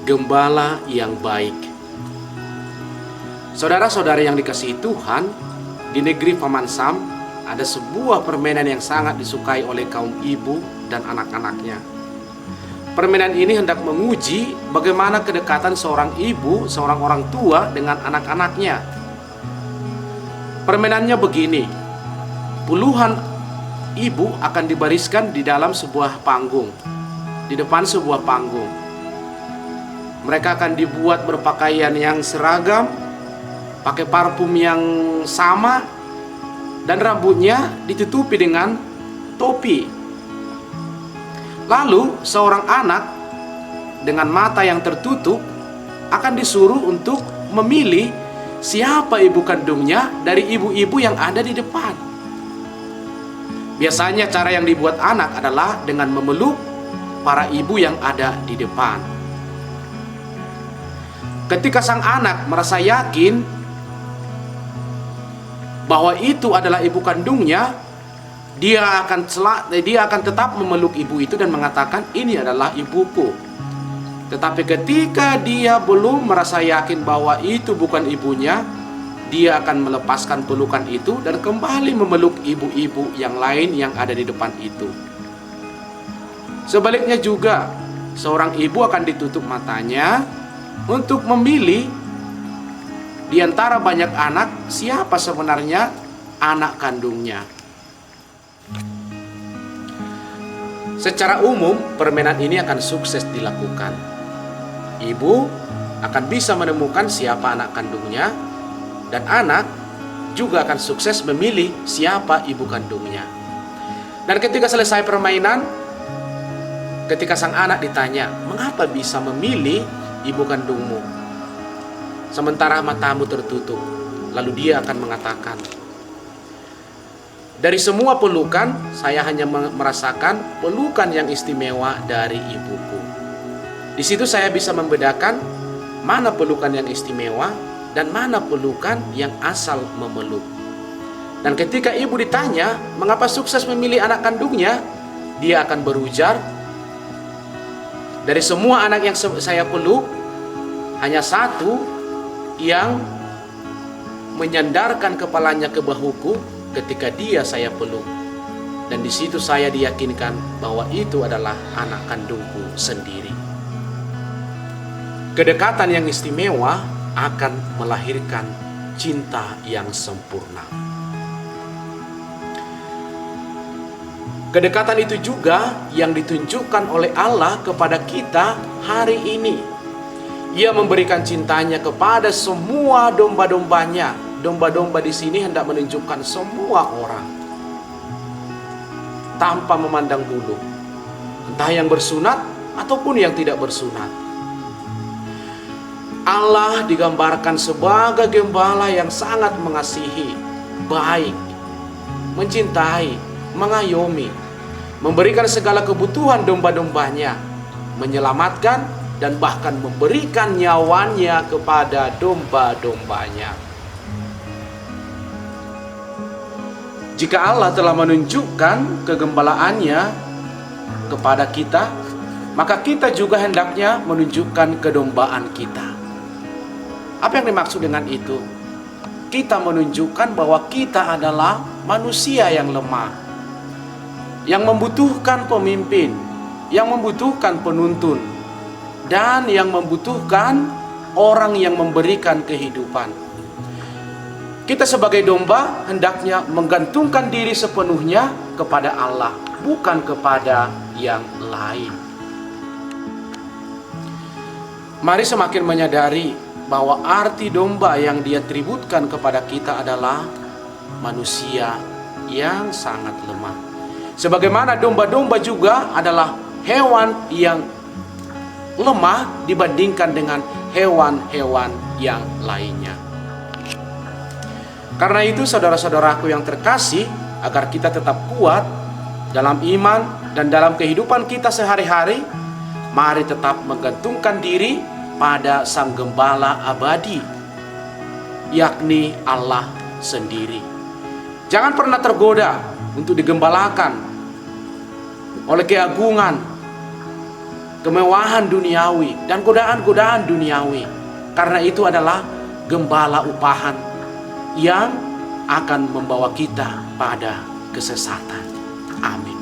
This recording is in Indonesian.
gembala yang baik. Saudara-saudara yang dikasihi Tuhan, di negeri Paman Sam ada sebuah permainan yang sangat disukai oleh kaum ibu dan anak-anaknya. Permainan ini hendak menguji bagaimana kedekatan seorang ibu, seorang orang tua dengan anak-anaknya. Permainannya begini, puluhan ibu akan dibariskan di dalam sebuah panggung, di depan sebuah panggung. Mereka akan dibuat berpakaian yang seragam, pakai parfum yang sama, dan rambutnya ditutupi dengan topi. Lalu seorang anak dengan mata yang tertutup akan disuruh untuk memilih siapa ibu kandungnya dari ibu-ibu yang ada di depan. Biasanya cara yang dibuat anak adalah dengan memeluk para ibu yang ada di depan. Ketika sang anak merasa yakin bahwa itu adalah ibu kandungnya, dia akan tetap memeluk ibu itu dan mengatakan, ini adalah ibuku. Tetapi ketika dia belum merasa yakin bahwa itu bukan ibunya, dia akan melepaskan pelukan itu dan kembali memeluk ibu-ibu yang lain yang ada di depan itu. Sebaliknya juga, seorang ibu akan ditutup matanya untuk memilih di antara banyak anak, siapa sebenarnya anak kandungnya. Secara umum, permainan ini akan sukses dilakukan. Ibu akan bisa menemukan siapa anak kandungnya, dan anak juga akan sukses memilih siapa ibu kandungnya. Dan ketika selesai permainan, ketika sang anak ditanya, mengapa bisa memilih ibu kandungmu sementara matamu tertutup? Lalu dia akan mengatakan, dari semua pelukan, saya hanya merasakan pelukan yang istimewa dari ibuku. Di situ saya bisa membedakan mana pelukan yang istimewa dan mana pelukan yang asal memeluk. Dan ketika ibu ditanya, mengapa sukses memilih anak kandungnya? Dia akan berujar, dari semua anak yang saya peluk, hanya satu yang menyandarkan kepalanya ke bahuku ketika dia saya peluk, dan di situ saya diyakinkan bahwa itu adalah anak kandungku sendiri. Kedekatan yang istimewa akan melahirkan cinta yang sempurna. Kedekatan itu juga yang ditunjukkan oleh Allah kepada kita hari ini. Ia memberikan cintanya kepada semua domba-dombanya. Domba-domba di sini hendak menunjukkan semua orang, tanpa memandang bulu, entah yang bersunat ataupun yang tidak bersunat. Allah digambarkan sebagai gembala yang sangat mengasihi, baik, mencintai, mengayomi, memberikan segala kebutuhan domba-dombanya, menyelamatkan dan bahkan memberikan nyawanya kepada domba-dombanya. Jika Allah telah menunjukkan kegembalaannya kepada kita, maka kita juga hendaknya menunjukkan kedombaan kita. Apa yang dimaksud dengan itu? Kita menunjukkan bahwa kita adalah manusia yang lemah, yang membutuhkan pemimpin, yang membutuhkan penuntun, dan yang membutuhkan orang yang memberikan kehidupan. Kita sebagai domba hendaknya menggantungkan diri sepenuhnya kepada Allah, bukan kepada yang lain. Mari semakin menyadari bahwa arti domba yang dia tributkan kepada kita adalah manusia yang sangat lemah. Sebagaimana domba-domba juga adalah hewan yang lemah dibandingkan dengan hewan-hewan yang lainnya. Karena itu saudara-saudaraku yang terkasih, agar kita tetap kuat dalam iman dan dalam kehidupan kita sehari-hari, mari tetap menggantungkan diri pada Sang Gembala abadi, yakni Allah sendiri. Jangan pernah tergoda untuk digembalakan oleh keagungan, kemewahan duniawi, dan godaan-godaan duniawi. Karena itu adalah gembala upahan yang akan membawa kita pada kesesatan. Amin.